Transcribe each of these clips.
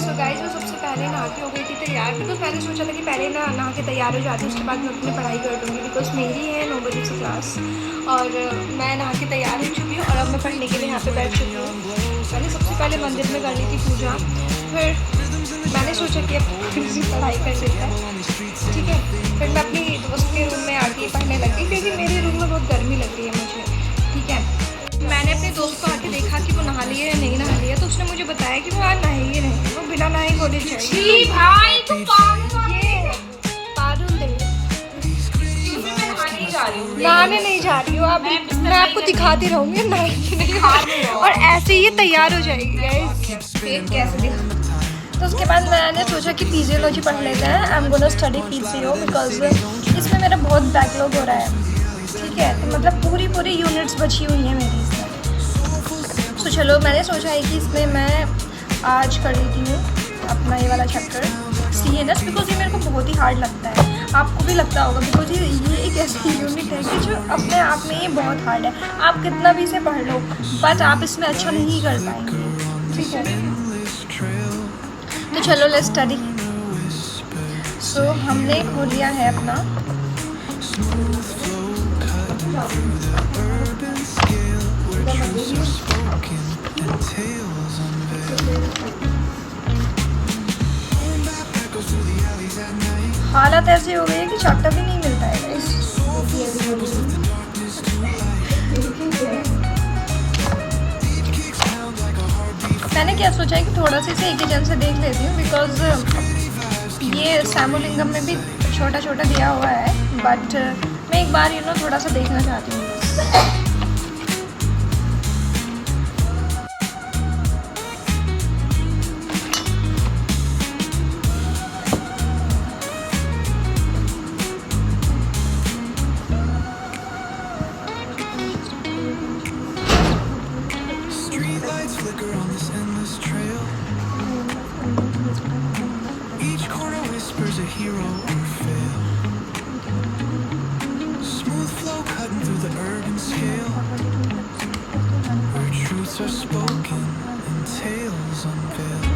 So guys मैं सबसे पहले नहा के हो गई थी तैयार। बिकॉज मैंने सोचा था कि पहले ना नहा के तैयार हो जाती हूँ, उसके बाद मैं अपनी पढ़ाई कर लूँगी। बिकॉज मेरी है 9 बजे से क्लास और मैं नहा के तैयार हो चुकी हूँ और अब मैं पढ़ने के लिए यहाँ पे बैठ चुकी हूँ। मैंने सबसे पहले मंदिर में कर ली थी पूजा, फिर मैंने सोचा कि अब थोड़ी सी पढ़ाई कर लेता है, ठीक है। फिर मैं अपनी दोस्त के रूम में आके पढ़ने लगी क्योंकि मेरे रूम में बहुत गर्मी लग रही है मुझे, ठीक है। मैंने अपने दोस्त को आके देखा कि वो नहा लिया या नहीं नहा लिया, तो उसने मुझे बताया कि वो आज नहा ही नहीं, वो बिना नहाए कॉलेज जाएगी। भाई तो पारुल दे नहाने नहीं जा रही हूँ। अब मैं आपको दिखाती रहूँगी नहाएगी नहीं और ऐसे ही ये तैयार हो जाएगी गाइस। कैसे दिखा। तो उसके बाद मैंने सोचा कि फिजियोलॉजी पढ़ लेते हैं। I am gonna study physio because इसमें मेरा बहुत बैकलॉग हो रहा है, ठीक है। तो मतलब पूरी यूनिट्स बची हुई हैं मेरी इसमें। तो चलो मैंने सोचा है कि इसमें मैं आज कर लेती हूँ अपना ये वाला चैप्टर CNS, बिकॉज ये मेरे को बहुत ही हार्ड लगता है। आपको भी लगता होगा बिकॉज ये एक ऐसी यूनिट है कि जो अपने आप में ये बहुत हार्ड है। आप कितना भी इसे पढ़ लो बट आप इसमें अच्छा नहीं कर पाएंगे, ठीक है। तो चलो लेट्स स्टडी। सो हमने खोल लिया है अपना हालत ऐसी हो गई है कि चैप्टर भी नहीं मिलता है गाइस। मैंने क्या सोचा है कि थोड़ा सा इसे एक ही जन से देख लेती हूँ बिकॉज ये सैमोलिंगम में भी छोटा छोटा दिया हुआ है, बट मैं एक बार थोड़ा सा देखना चाहती हूँ बस। Are spoken and tales unveiled.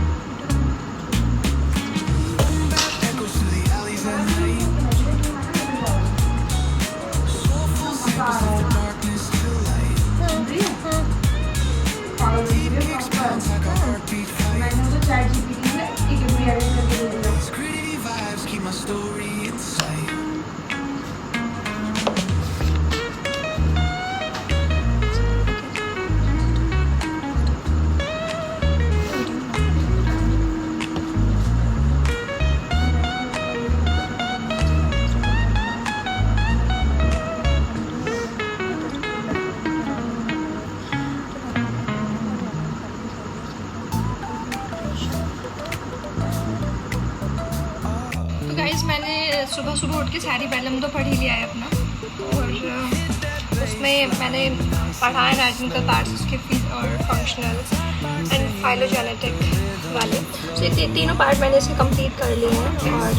Echoes through the alleys at night. Soulful samples of the darkness to light. Deep expanse like a heartbeat fight. These gritty vibes keep my story in sight. मैंने सुबह उठ के सारी बैलम तो पढ़ ही लिया है अपना, और उसमें मैंने पढ़ा है एनाटॉमिकल पार्ट्स उसके और फंक्शनल एंड फाइलोजेनेटिक वाले। तो ये तीनों पार्ट मैंने इसके कंप्लीट कर लिए हैं। और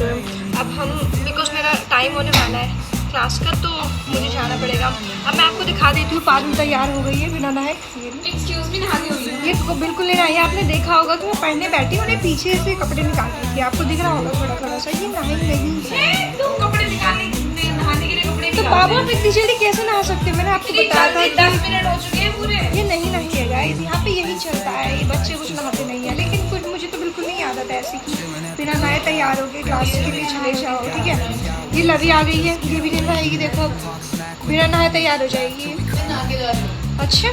अब हम बिकॉज मेरा टाइम होने वाला है क्लास का तो मुझे जाना पड़ेगा। अब मैं आपको दिखा देती हूँ पारुल तैयार हो गई है बिना नहाए। एक्सक्यूज मी नहानी हुई है ये तो बिल्कुल नहीं नहाई। आपने देखा होगा कि मैं पढ़ने बैठी हूँ, उन्हें पीछे से कपड़े निकाल रही थी, आपको दिख रहा होगा थोड़ा सा। ये नहाई नहीं है। तुम कपड़े नहाने के लिए कपड़े तो बाबा आप इतनी जल्दी कैसे नहा सकते? मैंने आपको बताया था 10 मिनट हो चुके हैं पूरे। ये नहीं है गाइस, यहाँ पे यही चलता है। ये बच्चे कुछ नहाते नहीं है, लेकिन कुछ मुझे तो बिल्कुल नहीं आदत है ऐसी कि बिना नहाए तैयार होकर क्लास के लिए चले जाओ, ठीक है। ये लवी आ गई है, ये भी नहीं नहाएगी, देखो बिना नहाए तैयार हो जाएगी। अच्छा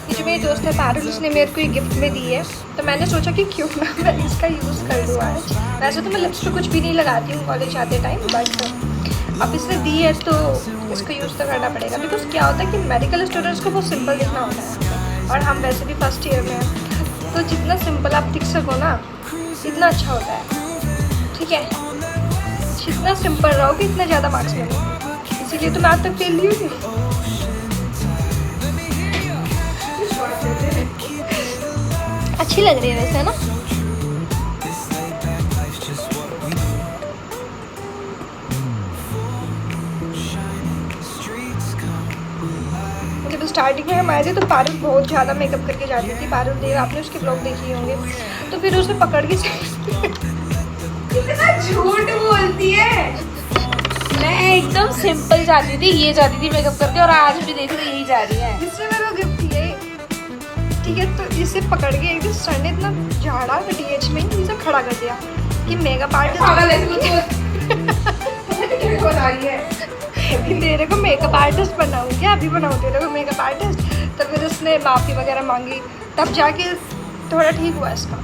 ये जो मेरी दोस्त है पारुल, उसने मेरे को ये गिफ्ट में दी है, तो मैंने सोचा कि क्यों ना मैं इसका यूज़ कर लूँ आज। वैसे तो मैं लिपस्टिक कुछ भी नहीं लगाती हूँ कॉलेज आते टाइम, बट अब इसने दी है तो इसका यूज़ तो करना पड़ेगा। बिकॉज क्या होता है कि मेडिकल स्टूडेंट्स को बहुत सिंपल दिखना होता है, और हम वैसे भी फर्स्ट ईयर में हैं, तो जितना सिंपल आप दिख सको ना इतना अच्छा होता है, ठीक है। जितना सिंपल रहोगे इतना ज़्यादा मार्क्स मिलेंगे, इसीलिए तो मैं आज तक फेल हुई थी। अच्छी लग रही है वैसे, है ना। मुझे बस स्टार्टिंग में हम आए थे तो पारुल बहुत ज़्यादा मेकअप करके जाती थी। पारुल देव आपने उसके ब्लॉग देखे होंगे। तो फिर उसे पकड़ के कितना झूठ बोलती है। मैं एकदम सिंपल जाती थी, ये जाती थी मेकअप करके, और आज भी देखो यही जा रही है। इससे मेरा गिफ्ट ये, ठीक है। तो इसे पकड़ के एक दिन सर ने इतना झाड़ा DH में इसे खड़ा कर दिया कि मेकअप तेरे को मेकअप आर्टिस्ट बनाऊँ क्या, अभी बनाऊँ तेरे को मेकअप आर्टिस्ट। तो फिर उसने माफ़ी वगैरह मांगी, तब जाके थोड़ा ठीक हुआ इसका।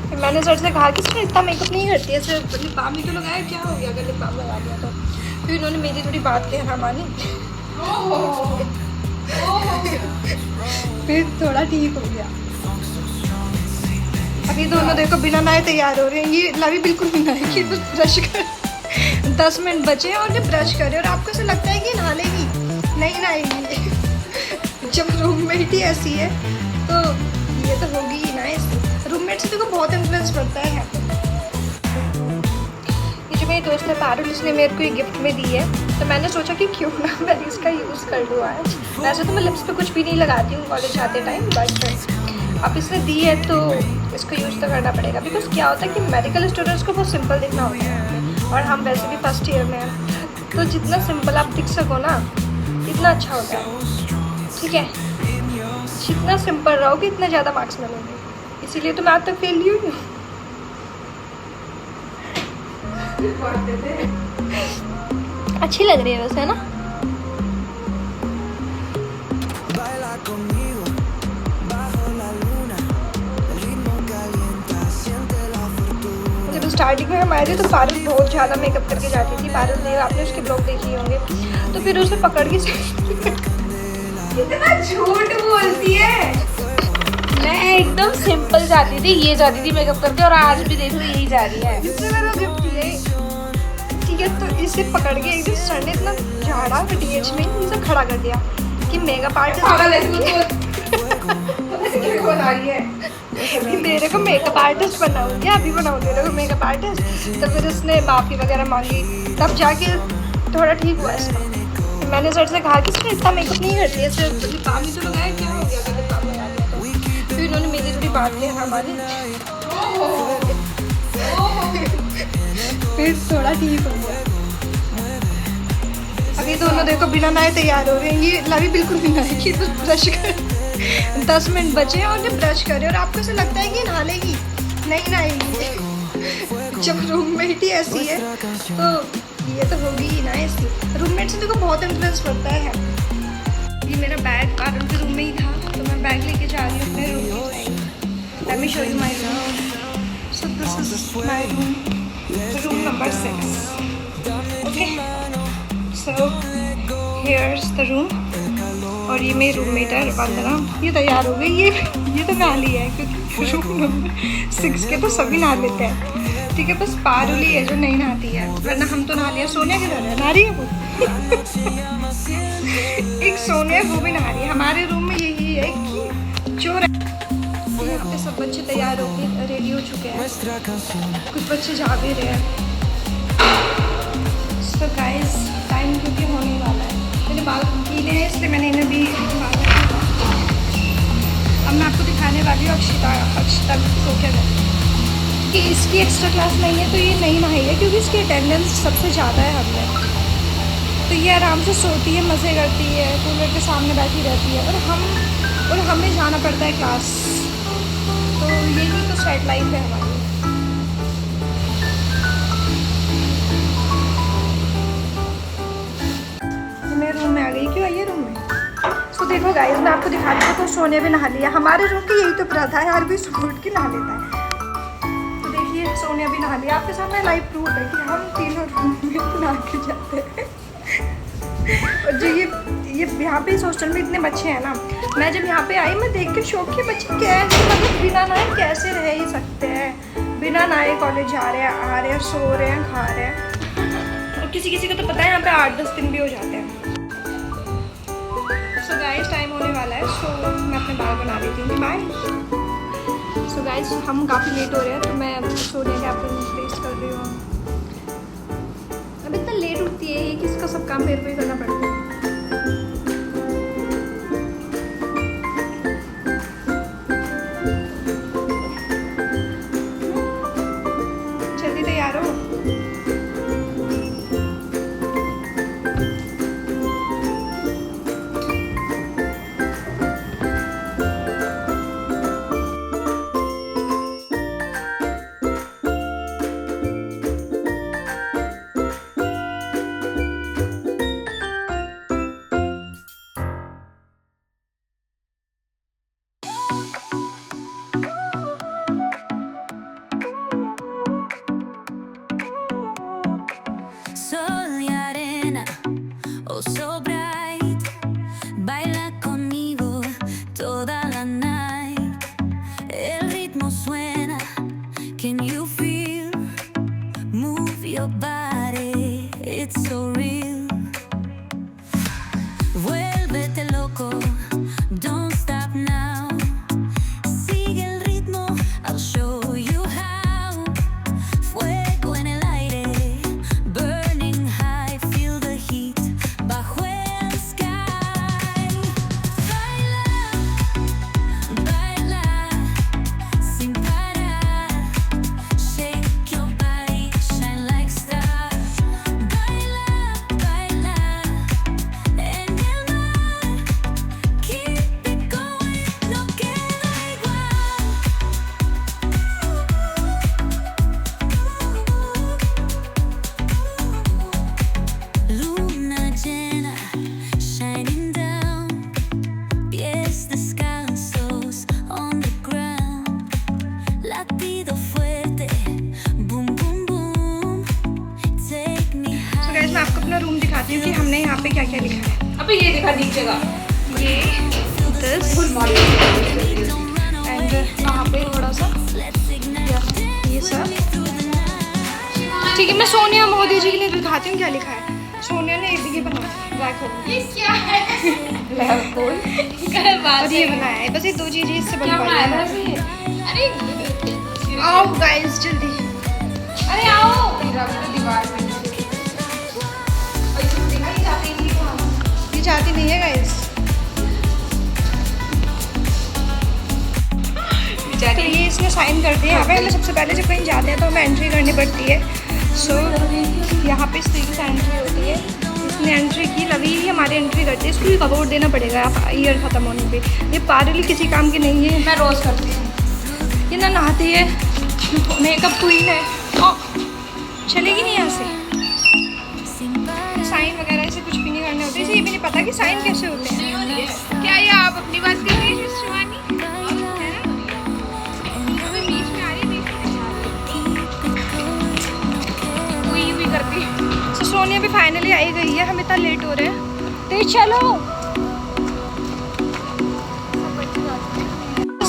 फिर मैंने सर से कहा कि सर इतना मेकअप नहीं करती है, सिर्फ लिप बाम ही तो लगाया, क्या हो गया अगर लिप बाम लगा दिया तो। फिर इन्होंने मेरी थोड़ी बात कहना मानी, फिर थोड़ा ठीक हो गया। अभी दोनों देखो बिना नहाए तैयार हो रहे हैं। ये लवी बिल्कुल भी नहाए कि बस ब्रश कर 10 मिनट बचे और ये ब्रश करे, और आपको ऐसा लगता है कि नहा लेगी, नहीं नहाएगी। जब रूममेट ही ऐसी है तो ये तो होगी ही ना ऐसी। रूममेट से देखो बहुत इन्फ्लुएंस पड़ता है यहाँ पे। ये जो मेरी दोस्त है पारुल, इसने मेरे को ये गिफ्ट में दी है, तो मैंने सोचा कि क्यों ना मैं इसका यूज़ कर लूँ आज। वैसे तो मैं लिप्स पे कुछ भी नहीं लगाती हूँ कॉलेज आते टाइम, बट अब इसने दी है तो इसको यूज़ तो करना पड़ेगा। बिकॉज क्या होता है कि मेडिकल स्टूडेंट्स को बहुत सिंपल दिखना होता है, और हम वैसे भी फर्स्ट ईयर में हैं, तो जितना सिंपल आप दिख सको ना इतना अच्छा होता है, ठीक है। जितना सिंपल रहोगे इतना ज़्यादा मार्क्स मिलेंगे, इसीलिए तो मैं आज तक फेल हुई हूँ। अच्छी लग रही है वैसे, है ना। Baila conmigo bajo la luna, el ritmo calienta, siente la fortuna. जब स्टार्टिंग में हम आए थे तो पारुल बहुत ज़्यादा मेकअप करके जाती थी। पारुल देव आपने उसके ब्लॉग देखे होंगे। तो फिर उसे पकड़ के कितना झूठ बोलती है। मैं एकदम सिंपल जाती थी, ये जाती थी मेकअप करके, और आज भी देखो यही जा रही है। इससे मेरा गिफ्ट ये, ठीक है। तो इसे पकड़ के एक दिन सर ने इतना झाड़ा DH में इसे खड़ा कर दिया कि मेकअप तेरे को मेकअप आर्टिस्ट बनाऊँ क्या, अभी बनाऊँ तेरे को मेकअप आर्टिस्ट। तो फिर उसने माफ़ी वगैरह मांगी, तब जाके थोड़ा ठीक हुआ इसका। फिर मैंने सर से कहा कि सर इतना मेकअप नहीं करती है, सिर्फ लिप बाम ही तो लगाया, क्या हो गया अगर लिप बाम लगा दिया तो। फिर इन्होंने मेरी थोड़ी बात कहना मानी, फिर थोड़ा ठीक हो गया। अभी दोनों देखो बिना नहाए तैयार हो रहे हैं। ये लवी बिल्कुल भी नहाए कि बस ब्रश कर 10 मिनट बचे और ये ब्रश करे, और आपको ऐसा लगता है कि नहा लेगी, नहीं नहाएगी। जब रूममेट ही ऐसी है तो ये तो होगी ही ना ऐसी। रूममेट से देखो बहुत इन्फ्लुएंस पड़ता है। ये मेरा बैग पारुल के रूम में ही था, तो मैं बैग लेके जा रही हूँ अपने रूम की side. Let me show you my room. So this is my room number 6। Okay, so here's the room. और ये मेरी रूममेट है वंदना, ये तैयार हो गई। ये तो नहा ली है, क्योंकि रूम नंबर 6 के तो सभी नहा लेते हैं, ठीक है। बस पारुल ही है जो नहीं नहाती है, वरना हम तो नहा लिया। सोनिया किधर है, नहा रही है वो। एक सोनिया, वो भी नहा रही है। हमारे रूम में यही है कि जो यहाँ पे सब बच्चे तैयार हो गए, रेडी हो चुके हैं, कुछ बच्चे जा भी रहे हैं। तो गाइस टाइम क्योंकि होने वाला है, मैंने बाल गीले हैं इसलिए मैंने इन्हें भी अब मैं आपको दिखाने वाली हूँ अक्षता को क्या है कि इसकी एक्स्ट्रा क्लास नहीं है, तो ये नहीं नहाई है क्योंकि इसकी अटेंडेंस सबसे ज़्यादा है हम में। तो ये आराम से सोती है, मज़े करती है, कूलर के सामने बैठी रहती है, और हमें जाना पड़ता है क्लास। तो यही तो सेट लाइफ है हमारी। मैं रूम में आ गई, क्यों आई है रूम में। तो देखो गाइस, मैं आपको दिखाती हूँ। तो सोने भी नहा लिया। हमारे रूम की यही तो प्रथा है, हर कोई सुबह उठ के नहा लेता है। तो देखिए सोनिया भी नहा लिया। आपके सामने लाइव प्रूफ है कि हम तीनों रूम में नहा के जाते हैं। और जो ये यहाँ पे इस हॉस्टल में इतने बच्चे हैं ना, मैं जब यहाँ पे आई मैं देख के शौक के बच्चे कैसे, मतलब बिना नहाए कैसे रह ही सकते हैं। बिना नहाए कॉलेज जा रहे हैं, आ रहे हैं, सो रहे हैं, खा रहे हैं। और किसी को तो पता है यहाँ पे 8-10 दिन भी हो जाते हैं। सो गाइस टाइम होने वाला है, सो मैं अपने बाल बना देती हूँ। बाय। सो गाइस हम काफ़ी लेट हो रहे हैं, तो मैं सोने के आप टेस्ट कर रही हूँ। अब इतना लेट उठती है कि इसका सब काम मेरे को ही करना पड़ता है। la night. El ritmo suena. Can you feel? Move your body. It's so real. Vuélvete loco. Don't stop now. Sigue el ritmo. I'll show you how. Fuego en el aire. Burning high. Feel the heat. Bajo el sky. Baila, baila. Sin parar. Shake your body. Shine like stars. Baila, baila. En el mar. Keep it going. No queda igual. Luna llena, shining down. Pies descalzos on the ground. Latido fuerte, boom boom boom. Take me तो high. Guys मैं आपको अपना room दिखाती हूँ कि हमने यहाँ पे क्या क्या लिखा है। अबे ये देखा नीचे का ये दिस एंड यहाँ पे थोड़ा सा ये सब। ठीक है, मैं सोनिया मोदी जी के लिए दिखाती हूँ क्या लिखा है। सोनिया ने ये बनाया ब्लैक होल, ये क्या है? ब्लैक होल और ये बनाया है। बस ये दो चीज़ें इससे क्या बनवाई बनाया था है। ये? अरे आओ गाइस जल्दी। अरे आओ दीवार में ऐसे देखा ही जाती नहीं कहाँ। ये जाती नहीं है गाइस। तो ये इसने साइन कर दिया। यहाँ पे हमें सबसे पहले जब कहीं जाते हैं तो हमें एंट्री करनी पड़ती है। सो यहाँ पे इस तरीके से एंट्री होती है। इसने एंट्री की, लवी ही हमारी एंट्री करती है। इसको भी कवर देना पड़ेगा आप ईयर ख़त्म होने पे। ये पारली किसी काम की नहीं है। मैं रोज करती हूँ। ये ना नहाती है, मेकअप क्वीन है। ओ, चलेगी नहीं यहाँ से। साइन वगैरह ऐसे कुछ भी नहीं करने होते। इसे ये भी नहीं पता कि साइन कैसे होते हैं। क्या ये आप अपनी बात कर रही हैं शिवानी? है ना? अबे बीच में आ रही, बीच में आ रही। हुई हुई करती। तो सोनिया भी फाइनली आई गई है। हम इतना लेट हो रहे हैं तो चलो।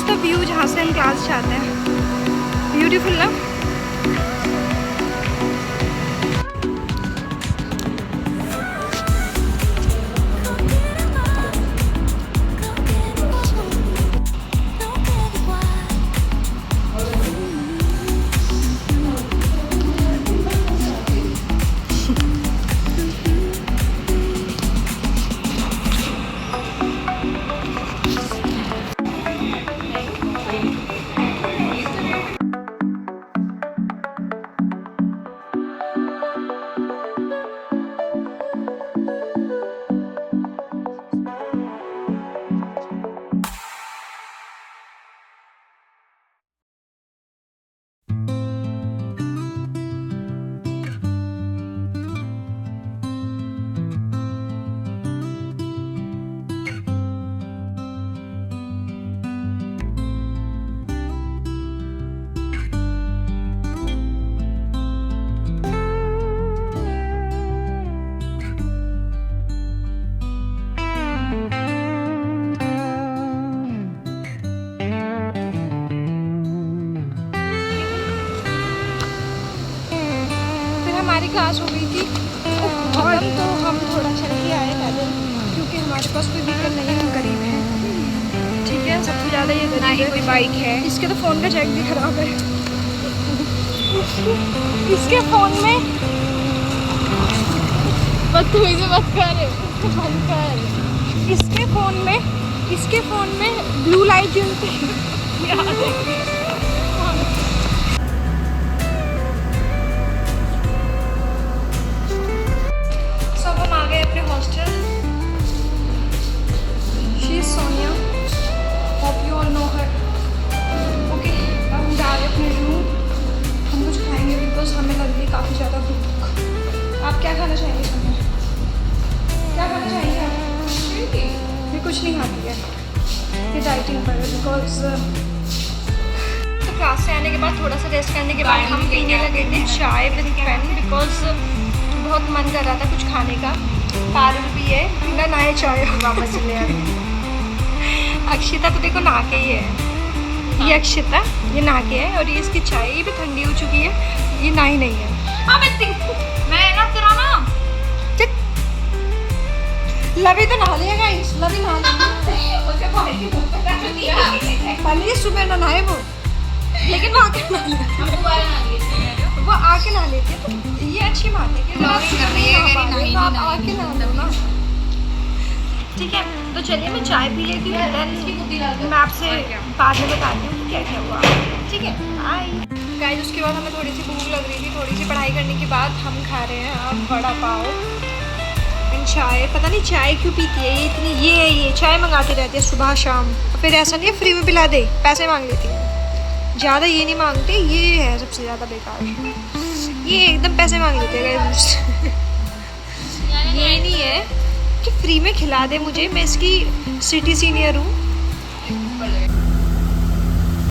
द व्यू जहाँ से हम क्लास जाते हैं, ब्यूटीफुल ना। हमारी क्लास हो गई थी खत्म, तो हम थोड़ा चल के आए पैदल, क्योंकि हमारे पास कोई व्हीकल नहीं है, हम गरीब हैं। ठीक है, सबसे ज़्यादा ये ना ही कोई बाइक है। इसके तो फ़ोन का जैक भी खराब है। इसके फ़ोन में बदतमीजी मत कर, बंद कर। इसके फ़ोन में ब्लू लाइट जलती है। सब हम आ गए अपने hostel. She is Sonia, hope you all know her. Okay, अब हम जा रहे अपने रूम। हम कुछ खाएंगे बिकॉज हमें लग रही काफ़ी ज़्यादा भूख। आप क्या खाना चाहेंगे सोनिया? क्या खाना चाहेंगे आप? ये कुछ नहीं खाती है, ये डाइटिंग पर है। बिकॉज तो क्लास से आने के बाद थोड़ा सा रेस्ट करने के बाद हम पीने लगे थे चाय विद पेन, बिकॉज बहुत मन कर रहा था कुछ खाने का। पारुल भी है, बिना नए चाय वापस चले आ गए। अक्षिता तो देखो नहा के ही है, ये अक्षिता ये नहा के है, और ये इसकी चाय ये भी ठंडी हो चुकी है, ये नहाई नहीं है। हाँ मैं ना तेरा ना लवी तो नहा लिया गाइस, लवी नहा लिया, पहले ये सुबह ना नहाए वो, लेकिन वो आके नहा लेती, वो आके नहा लेती है, तो ये अच्छी बात है कि आप आके नहा लो ना। ठीक है, तो चलिए मैं चाय पी लेती हूँ, मैं आपसे बाद में बताती हूँ क्या क्या हुआ। ठीक है, बाय गाइस। उसके बाद हमें थोड़ी सी भूख लग रही थी, थोड़ी सी पढ़ाई करने के बाद हम खा रहे हैं अब वड़ा पाव एंड चाय। पता नहीं चाय क्यों पीती है ये इतनी, ये चाय मंगाती रहती है सुबह शाम, फिर ऐसा नहीं है फ्री में पिला दे, पैसे मांग लेती है, ज़्यादा ये नहीं मांगते, ये है सबसे ज़्यादा बेकार, ये एकदम पैसे मांग लेते हैं मुझसे। ये नहीं है कि फ्री में खिला दे मुझे, मैं इसकी सिटी सीनियर हूँ,